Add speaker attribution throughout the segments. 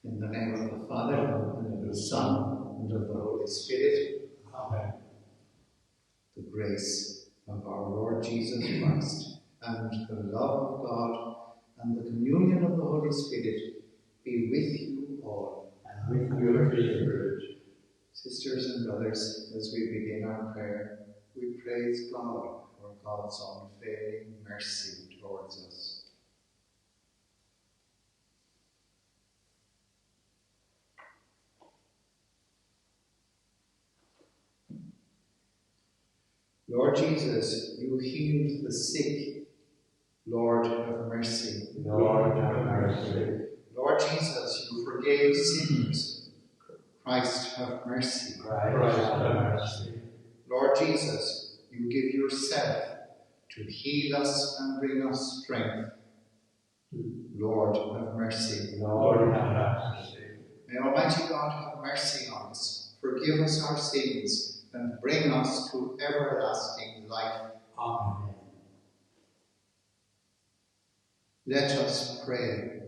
Speaker 1: In the name of the Father, and of the Son, and of the Holy Spirit. Amen. The grace of our Lord Jesus Christ, and the love of God, and the communion of the Holy Spirit be with you all.
Speaker 2: And with your spirit.
Speaker 1: Sisters and brothers, as we begin our prayer, we praise God for God's unfailing mercy towards us. Lord Jesus, you healed the sick. Lord, have mercy.
Speaker 2: Lord, have mercy.
Speaker 1: Lord Jesus, you forgave sinners. Christ, have mercy.
Speaker 2: Christ, have mercy.
Speaker 1: Lord Jesus, you give yourself to heal us and bring us strength. Lord, have mercy.
Speaker 2: Lord, have mercy.
Speaker 1: May Almighty God have mercy on us, forgive us our sins, and bring us to everlasting life.
Speaker 2: Amen.
Speaker 1: Let us pray.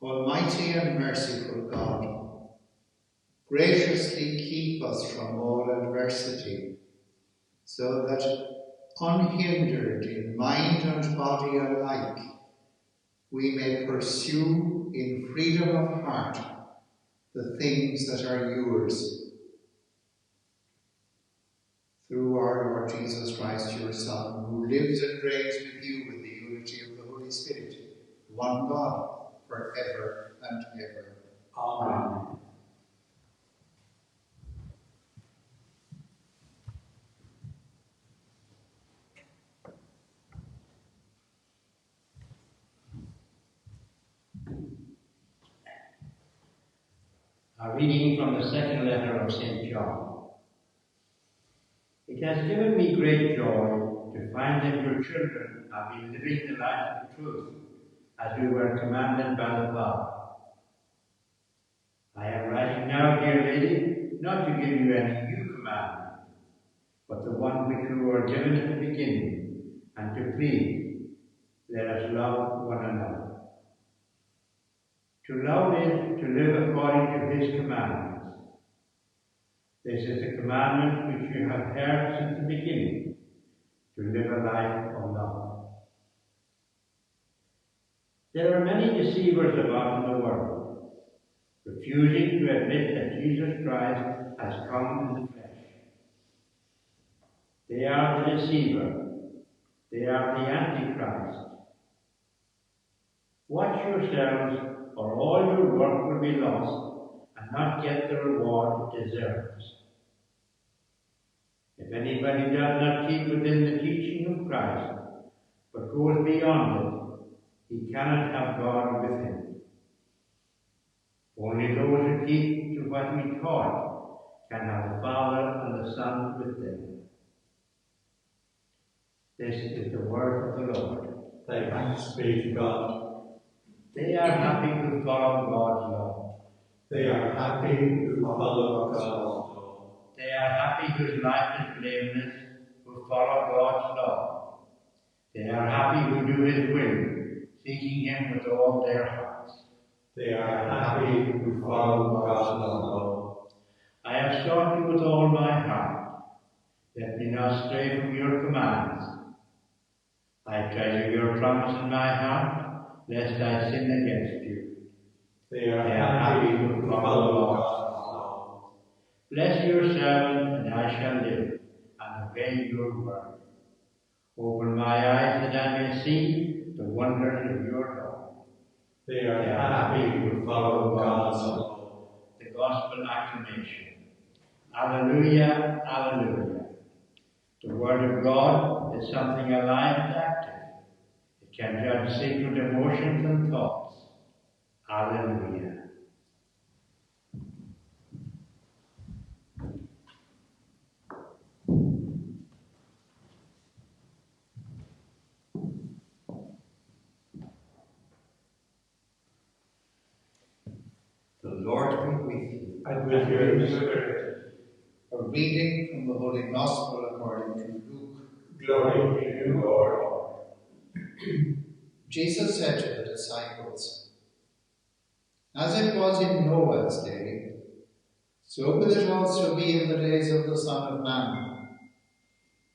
Speaker 1: Almighty and merciful God, graciously keep us from all adversity, so that, unhindered in mind and body alike, we may pursue in freedom of heart the things that are yours. Through our Lord Jesus Christ, your Son, who lives and reigns with you with the unity of the Holy Spirit, one God, forever and ever.
Speaker 2: Amen. A reading from the second letter of St. John. It has given me great joy to find that your children have been living the life of truth, as we were commanded by the Father. I am writing now, dear lady, not to give you any new commandment, but the one which we were given at the beginning, and to plead, let us love one another. To love is to live according to his commandments. This is the commandment which you have heard since the beginning, to live a life of love. There are many deceivers about in the world, refusing to admit that Jesus Christ has come in the flesh. They are the deceiver. They are the Antichrist. Watch yourselves, or all your work will be lost, and not get the reward it deserves. If anybody does not keep within the teaching of Christ, but goes beyond it, he cannot have God with him. Only those who keep to what we taught can have the Father and the Son with them. This is the word of the Lord.
Speaker 3: Thanks be to God.
Speaker 2: They are happy who follow God's law.
Speaker 3: They are happy who follow God's law.
Speaker 2: They are happy whose life is blameless, who follow God's law. They are happy who do his will, seeking him with all their hearts.
Speaker 3: They are happy who follow God's law.
Speaker 2: I have sought you with all my heart. Let me not stray from your commands. I treasure your promise in my heart, lest I sin against you.
Speaker 3: They are happy who follow God's law.
Speaker 2: Bless your servant, and I shall live, and obey your word. Open my eyes that I may see the wonders of your law.
Speaker 3: They are happy who follow God's law.
Speaker 2: The Gospel acclamation. Alleluia, alleluia. The Word of God is something alive and active. It can judge secret emotions and thoughts. Alleluia.
Speaker 1: The Lord be with you.
Speaker 3: And with your spirit.
Speaker 1: A reading from the Holy Gospel according to Luke.
Speaker 3: Glory to you, Lord.
Speaker 1: Jesus said to the disciples, "As it was in Noah's day, so will it also be in the days of the Son of Man.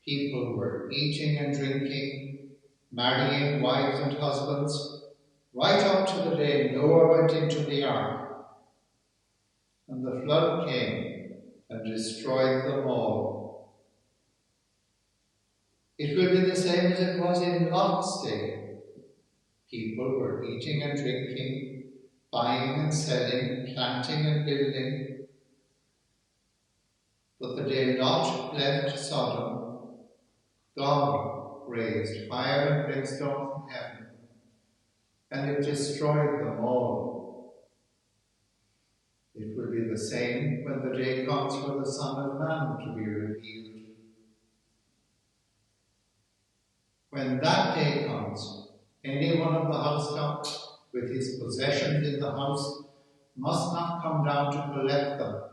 Speaker 1: People were eating and drinking, marrying wives and husbands, right up to the day Noah went into the ark. And the flood came and destroyed them all. It will be the same as it was in Lot's day. People were eating and drinking, buying and selling, planting and building. But the day Lot left Sodom, God raised fire and brimstone from heaven, and it destroyed them all. It will be the same when the day comes for the Son of Man to be revealed. When that day comes, anyone of the household with his possessions in the house must not come down to collect them,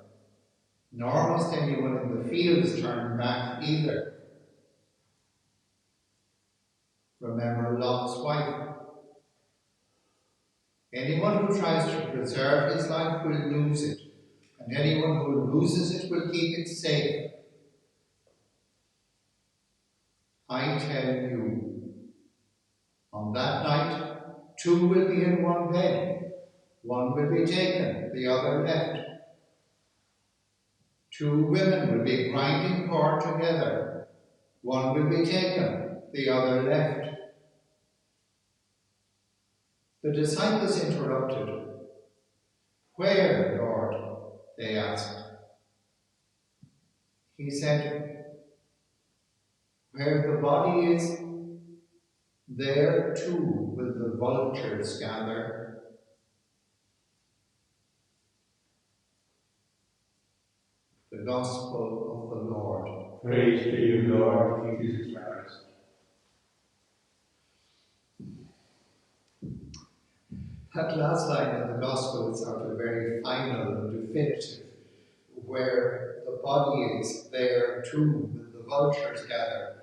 Speaker 1: nor must anyone in the fields turn back either. Remember Lot's wife. Anyone who tries to preserve his life will lose it, and anyone who loses it will keep it safe. I tell you, on that night, two will be in one bed. One will be taken, the other left. Two women will be grinding corn together. One will be taken, the other left. The disciples interrupted. "Where, Lord?" they asked. He said, "Where the body is, there too will the vultures gather." The Gospel of the Lord.
Speaker 3: Praise to you, Lord Jesus Christ.
Speaker 1: That last line in the Gospel is sort of very final and definitive, where the body is there too, when the vultures gather.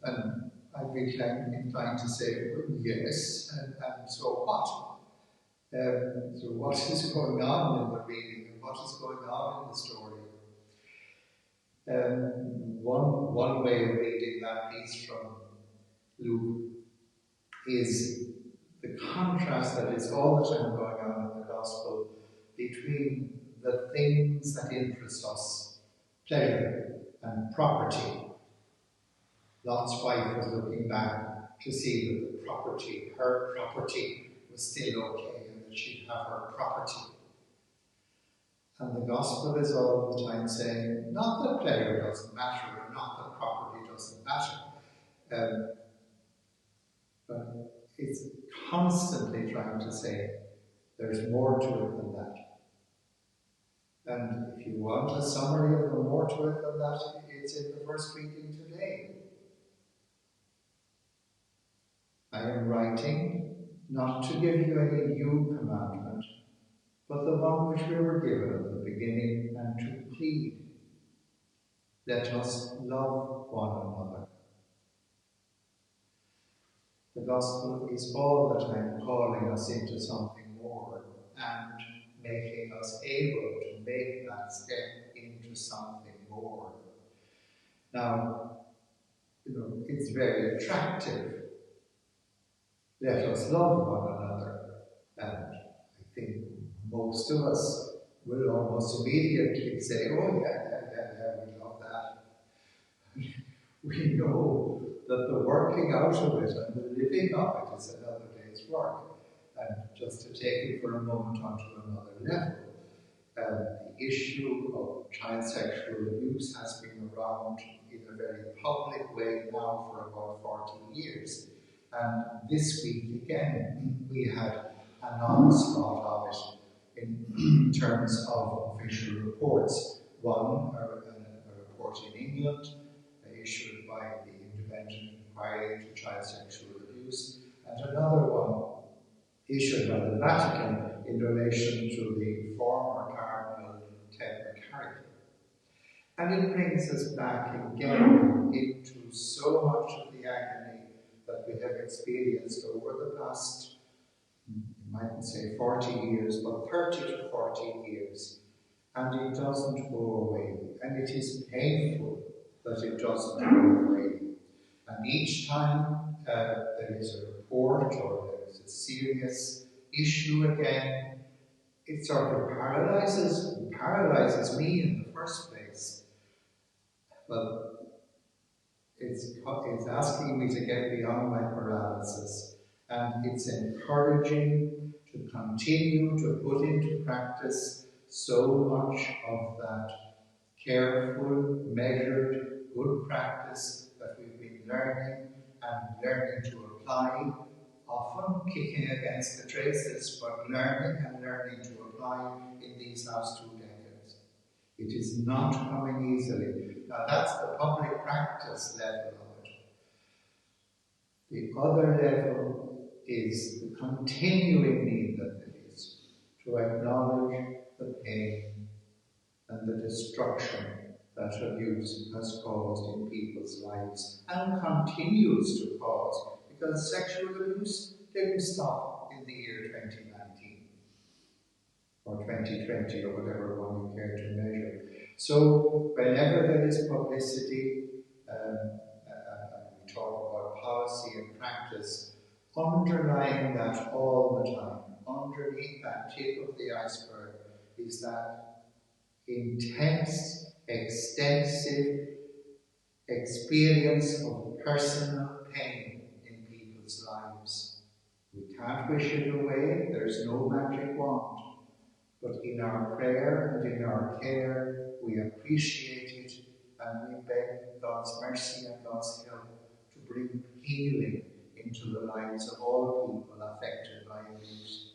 Speaker 1: And I'd be inclined to say, well, yes, and so what? So what is going on in the reading, and what is going on in the story? One way of reading that piece from Luke is the contrast that is all the time going on in the Gospel between the things that interest us, pleasure and property. Lot's wife was looking back to see that the property, her property, was still okay and that she'd have her property. And the Gospel is all the time saying, not that pleasure doesn't matter, or not that property doesn't matter, but it's constantly trying to say, there's more to it than that. And if you want a summary of the more to it than that, it's in the first reading today. I am writing not to give you any new commandment, but the one which we were given at the beginning, and to plead. Let us love one another. The Gospel is all the time calling us into something more and making us able to make that step into something more. Now, it's very attractive. Let us love one another. And I think most of us will almost immediately say, oh yeah, we love that. We know that the working out of it and the living of it is another day's work. And just to take it for a moment onto another level, the issue of child sexual abuse has been around in a very public way now for about 40 years. And this week again, we had an onslaught of it in terms of official reports. One, a report in England, issued by the Independent Inquiry into Child Sexual Abuse, and another one issued by the Vatican in relation to the former Cardinal Ted McCarrick. And it brings us back again into so much of the agony that we have experienced over the past, you mightn't say 40 years, but 30 to 40 years. And it doesn't go away. And it is painful that it doesn't go away. And each time there is a report or there is a serious issue again, it sort of paralyzes me in the first place. But it's asking me to get beyond my paralysis. And it's encouraging to continue to put into practice so much of that careful, measured, good practice that we've been learning to apply, often kicking against the traces, but learning to apply in these last 2 decades. It is not coming easily. Now that's the public practice level of it. The other level is the continuing need that there is to acknowledge the pain and the destruction that abuse has caused in people's lives and continues to cause, because sexual abuse didn't stop in the year 2019 or 2020 or whatever one you care to measure. So whenever there is publicity, and we talk about policy and practice, underlying that all the time, underneath that tip of the iceberg, is that intense, extensive experience of personal pain in people's lives. We can't wish it away, there's no magic wand. But in our prayer and in our care, we appreciate it and we beg God's mercy and God's help to bring healing into the lives of all people affected by abuse.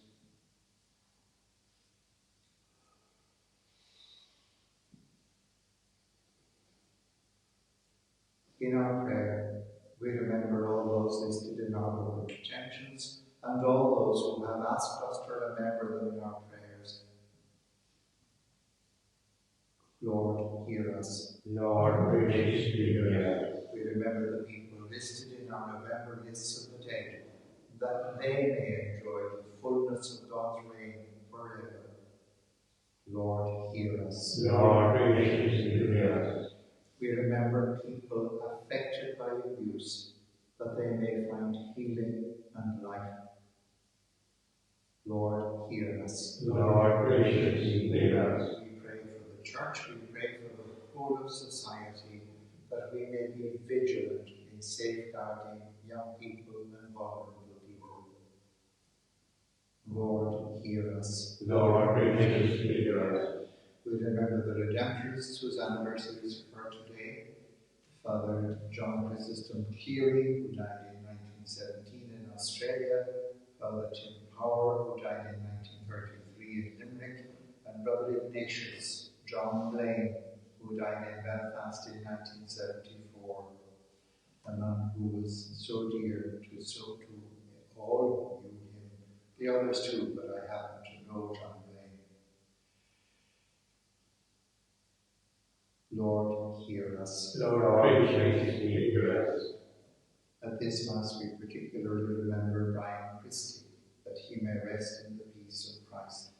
Speaker 1: In our prayer, we remember all those listed in our book of intentions, and all those who have asked us to remember them in our prayers. Lord, hear us.
Speaker 3: Lord, graciously hear us.
Speaker 1: We remember the people listed in our November lists of the dead, that they may enjoy the fullness of God's reign forever. Lord, hear us.
Speaker 3: Lord, graciously hear us.
Speaker 1: We remember people affected by abuse, that they may find healing and life. Lord, hear us.
Speaker 3: Lord, graciously hear us.
Speaker 1: We pray for the Church, we pray for the whole of society, that we may be vigilant in safeguarding young people and vulnerable people. Lord, hear us.
Speaker 3: Lord, graciously hear us.
Speaker 1: We remember the Redemptorists whose anniversaries occur today. Father John Chrysostom Cleary, who died in 1917 in Australia. Father Tim Power, who died in 1933 in Limerick. And Brother Ignatius John Blaine, who died in Belfast in 1974. A man who was so dear to all who knew him. The others too, but I happen to know John Blaine. Lord, hear us.
Speaker 3: Lord, graciously hear us.
Speaker 1: At this Mass, we particularly remember Brian Christie, that he may rest in the peace of Christ.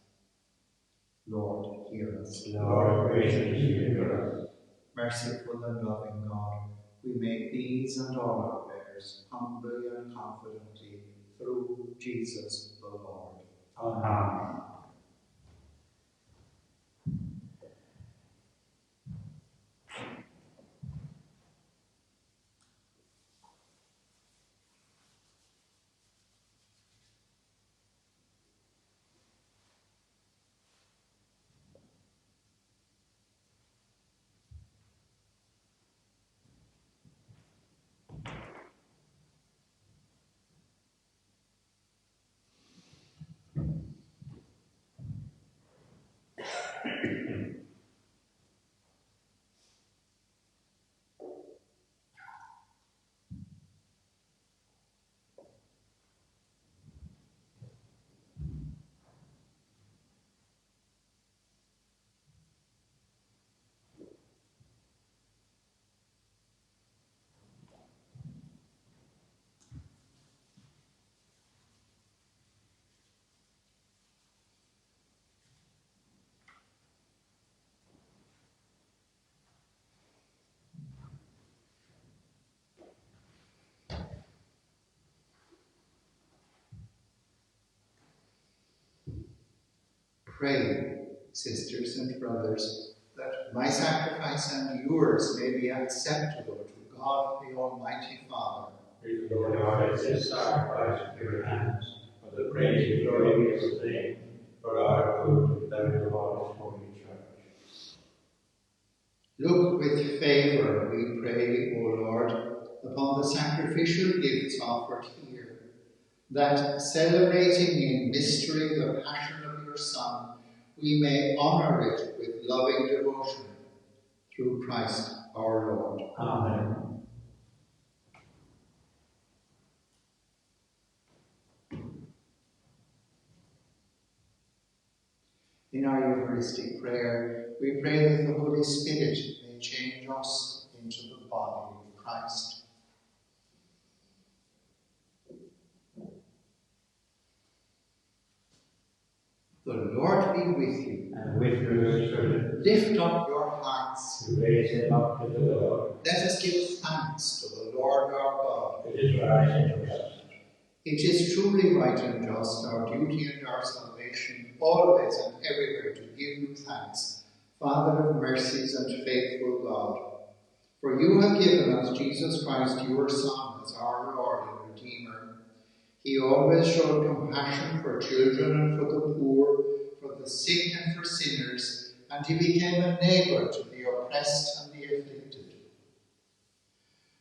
Speaker 1: Lord, hear us.
Speaker 3: Lord, graciously hear us.
Speaker 1: Merciful and loving God, we make these and all our prayers humbly and confidently through Jesus the Lord.
Speaker 3: Amen.
Speaker 1: Pray, sisters and brothers, that my sacrifice and yours may be acceptable to God the Almighty Father.
Speaker 3: May the Lord accept this sacrifice of your hands, for the praise and glory of his name, for our good and the Lord's holy church.
Speaker 1: Look with favour, we pray, O Lord, upon the sacrificial gifts offered here, that celebrating in mystery the passion of your Son, we may honour it with loving devotion, through Christ our Lord.
Speaker 3: Amen.
Speaker 1: In our Eucharistic prayer, we pray that the Holy Spirit may change us into the body of Christ. The Lord be with you.
Speaker 3: And with your spirit,
Speaker 1: Lift up your hearts.
Speaker 3: to raise them up to the Lord.
Speaker 1: Let us give thanks to the Lord our God.
Speaker 3: It is right and just.
Speaker 1: It is truly right and just, our duty and our salvation, always and everywhere to give you thanks, Father of mercies and faithful God. For you have given us Jesus Christ, your Son, as our Lord and Redeemer. He always showed compassion for children and for the poor, for the sick and for sinners, and he became a neighbour to the oppressed and the afflicted.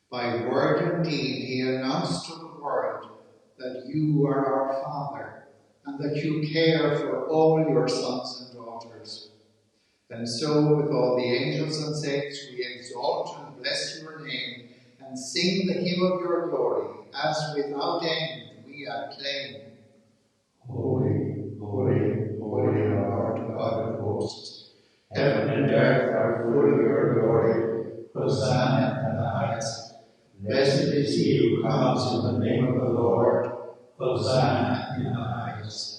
Speaker 1: By word and deed he announced to the world that you are our Father, and that you care for all your sons and daughters. And so, with all the angels and saints, we exalt and bless your name, and sing the hymn of your glory, as without end we we acclaim.
Speaker 3: Holy, holy, holy Lord God of hosts, heaven and earth are full of your glory. Hosanna in the highest. Blessed is he who comes in the name of the Lord. Hosanna in the highest.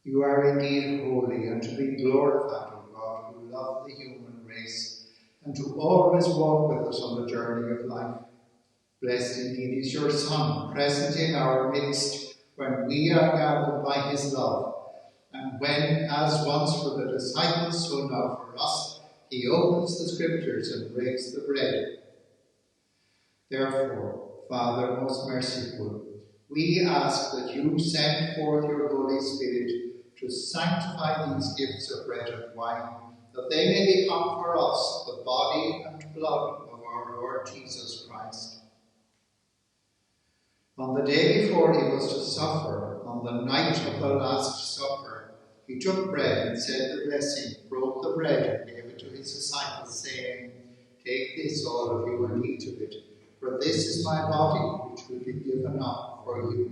Speaker 1: You are indeed holy, and to be glorified, O God, who love the human race, and to always walk with us on the journey of life. Blessed indeed is your Son, present in our midst, when we are gathered by his love, and when, as once for the disciples, so now for us, he opens the Scriptures and breaks the bread. Therefore, Father most merciful, we ask that you send forth your Holy Spirit to sanctify these gifts of bread and wine, that they may become for us the body and blood of our Lord Jesus Christ. On the day before he was to suffer, on the night of the Last Supper, he took bread and said the blessing, broke the bread and gave it to his disciples, saying, "Take this, all of you, and eat of it, for this is my body, which will be given up for you."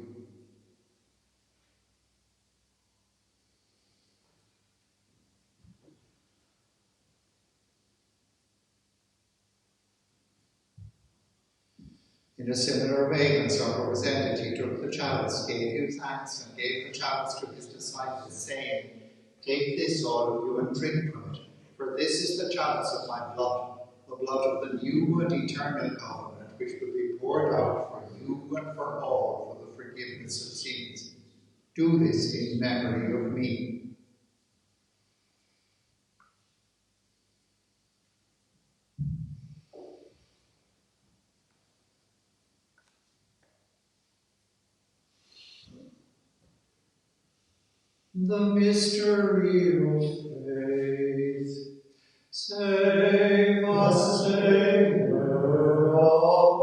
Speaker 1: In a similar way, when supper was ended, he took the chalice, gave you thanks, and gave the chalice to his disciples, saying, "Take this, all of you, and drink from it, for this is the chalice of my blood, the blood of the new and eternal covenant, which will be poured out for you and for all for the forgiveness of sins. Do this in memory of me." The mystery of faith. Save us, Saviour of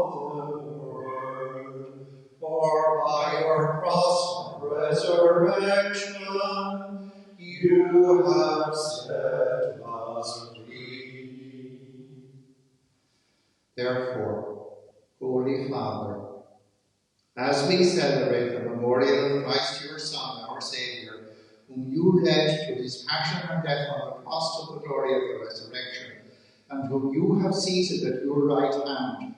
Speaker 1: the world, for by your cross and resurrection you have set us free. Therefore, Holy Father, as we celebrate the memorial of Christ your Son, our Saviour, whom you led to his passion and death on the cross to the glory of the resurrection, and whom you have seated at your right hand,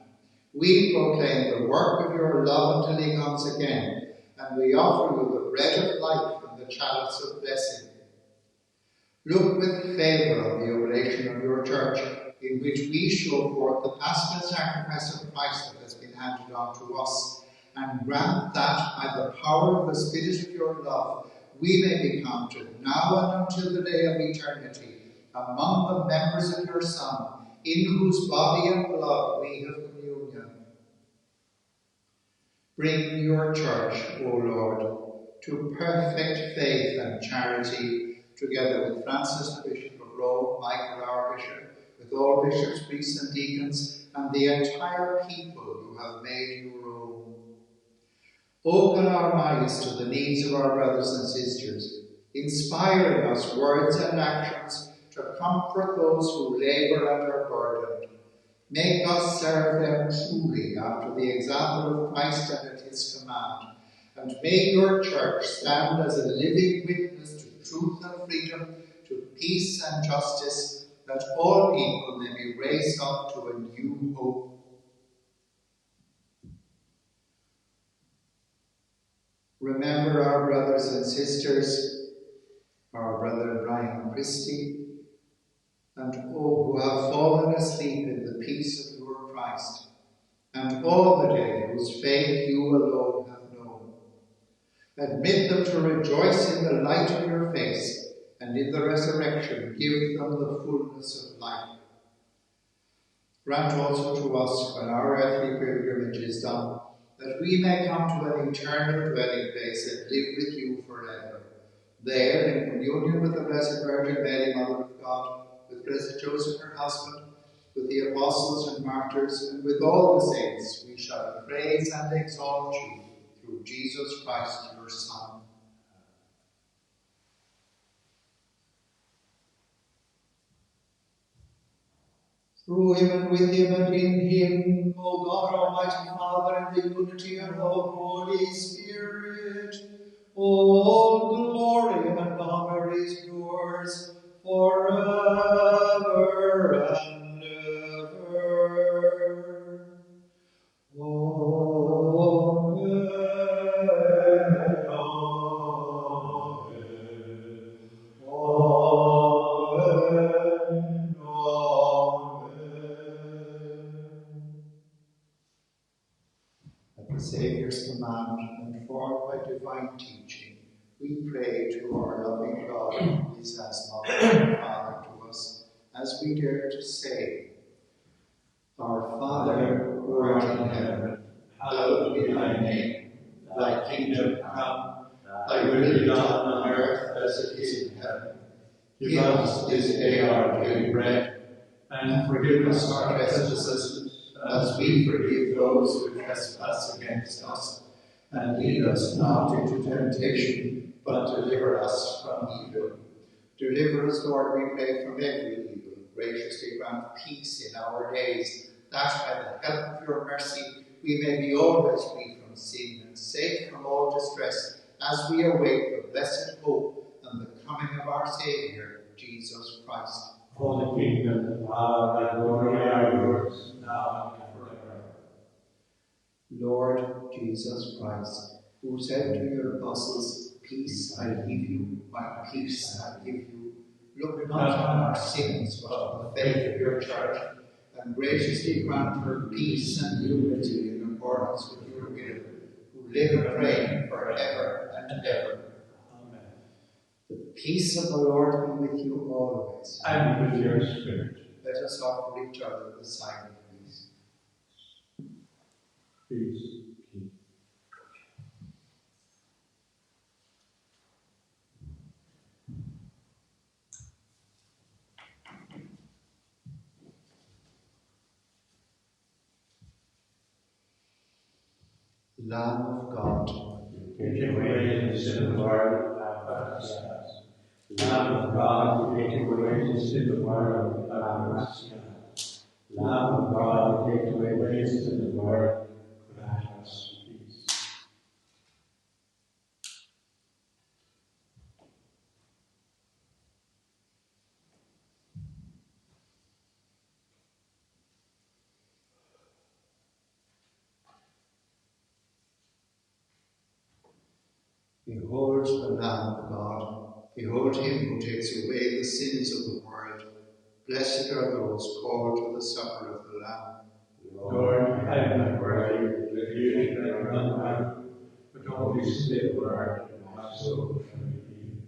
Speaker 1: we proclaim the work of your love until he comes again, and we offer you the bread of life and the chalice of blessing. Look with favour on the oblation of your church, in which we show forth the paschal sacrifice of Christ that has been handed on to us, and grant that, by the power of the Spirit of your love, we may be counted, now and until the day of eternity, among the members of your Son, in whose body and blood we have communion. Bring your church, O Lord, to perfect faith and charity, together with Francis, the Bishop of Rome, Michael, our Bishop, with all bishops, priests, and deacons, and the entire people you have made your own. Open our eyes to the needs of our brothers and sisters, inspiring us words and actions to comfort those who labour and are burdened. Make us serve them truly after the example of Christ and at his command, and may your church stand as a living witness to truth and freedom, to peace and justice, that all people may be raised up to a new hope. Remember our brothers and sisters, our brother Brian Christie, and all who have fallen asleep in the peace of your Christ, and all the dead whose faith you alone have known. Admit them to rejoice in the light of your face, and in the resurrection give them the fullness of life. Grant also to us, when our earthly pilgrimage is done, that we may come to an eternal dwelling place and live with you forever. There, in communion with the Blessed Virgin Mary, Mother of God, with Blessed Joseph, her husband, with the apostles and martyrs, and with all the saints, we shall praise and exalt you through Jesus Christ, your Son. Through him and with him and in him, O God, Almighty Father, in the unity of the Holy Spirit, all glory and honor is yours forever and ever. Amen. Amen. At the Saviour's command, informed by divine teaching, we pray to our loving God, who is as Mother and Father to us, as we dare to say, Our Father, who art in heaven, hallowed be thy name. Thy kingdom come, thy will be done on earth as it is in heaven. Give us this day our daily bread, and forgive us our trespasses, as we forgive those who trespass against us. And lead us not into temptation, but deliver us from evil. Deliver us, Lord, we pray, from every evil. Graciously grant peace in our days, that by the help of your mercy we may be always free from sin and safe from all distress, as we await the blessed hope and the coming of our Saviour, Jesus Christ.
Speaker 2: For the kingdom, the power, and glory are yours, now and forever.
Speaker 1: Lord Jesus Christ, who said to your apostles, Peace I give you, my peace I give you, look not on our sins, but on the faith of your church, and graciously grant her peace and unity in accordance with your will, who live and reign forever and ever.
Speaker 2: Amen.
Speaker 1: The peace of the Lord be with you always.
Speaker 2: And with your spirit.
Speaker 1: Let us offer each other the sign of peace.
Speaker 2: Peace.
Speaker 1: Lamb of God,
Speaker 2: Take away the sin of the world, have mercy on us. Lamb of God, take away the sin of the world, have mercy on us. Lamb of God, take away the sin of the world, grant us peace.
Speaker 1: behold the Lamb of God. Behold him who takes away the sins of the world. Blessed are those called to the supper of the Lamb.
Speaker 2: Lord, I am not worthy that you should enter my mouth, but only say the word, and my soul shall be healed.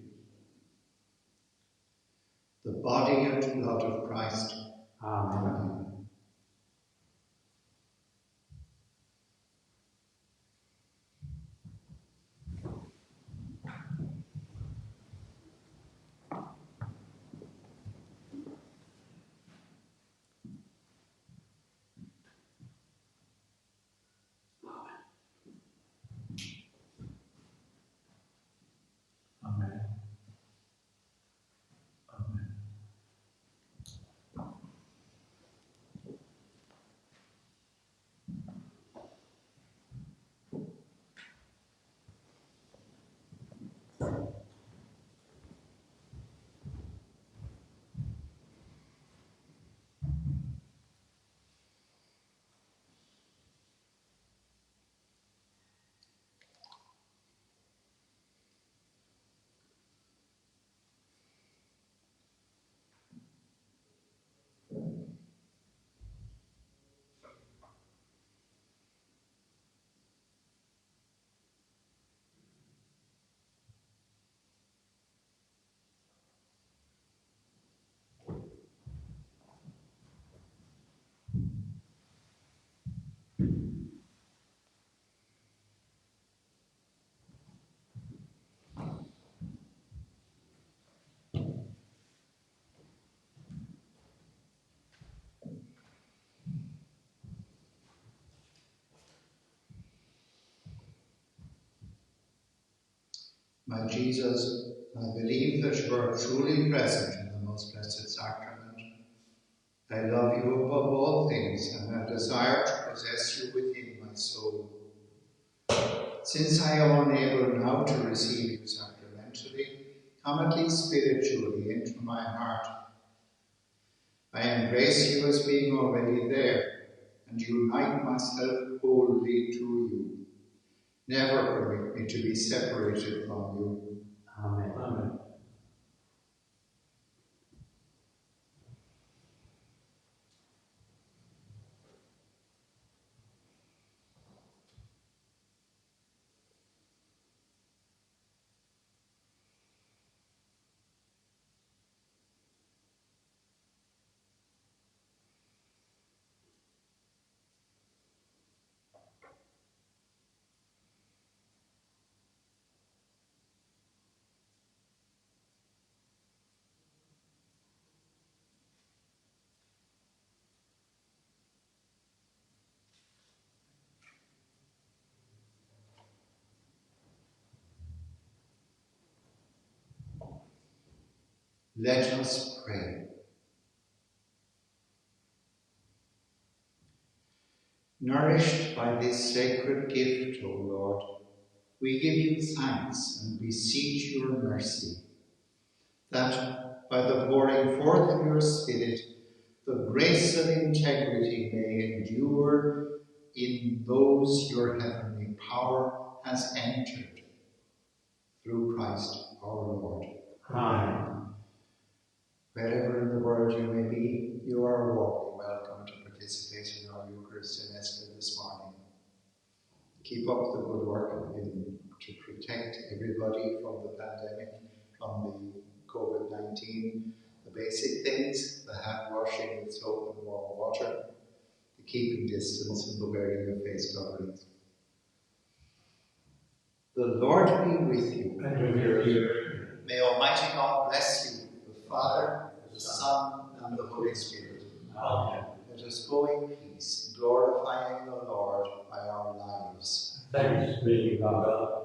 Speaker 1: The body and blood of Christ.
Speaker 2: Amen. Amen. Amen.
Speaker 1: My Jesus, I believe that you are truly present in the most blessed sacrament. I love you above all things, and I desire to possess you within my soul. Since I am unable now to receive you sacramentally, come at least spiritually into my heart. I embrace you as being already there, and unite myself wholly to you. Never permit me to be separated from you.
Speaker 2: Amen. Amen.
Speaker 1: Let us pray. Nourished by this sacred gift, O Lord, we give you thanks and beseech your mercy, that by the pouring forth of your Spirit, the grace of integrity may endure in those your heavenly power has entered. Through Christ our Lord.
Speaker 2: Amen.
Speaker 1: Wherever in the world you may be, you are warmly welcome to participate in our Eucharist in Esker this morning. Keep up the good work to protect everybody from the pandemic, from the COVID-19, the basic things, the hand washing with soap and warm water, the keeping distance and the wearing of face coverings. The Lord be with you.
Speaker 2: And with your spirit.
Speaker 1: May Almighty God bless you, the Father, the Son, and the Holy Spirit.
Speaker 2: Amen.
Speaker 1: Let us go in peace, glorifying the Lord by our lives.
Speaker 2: Thanks be to God.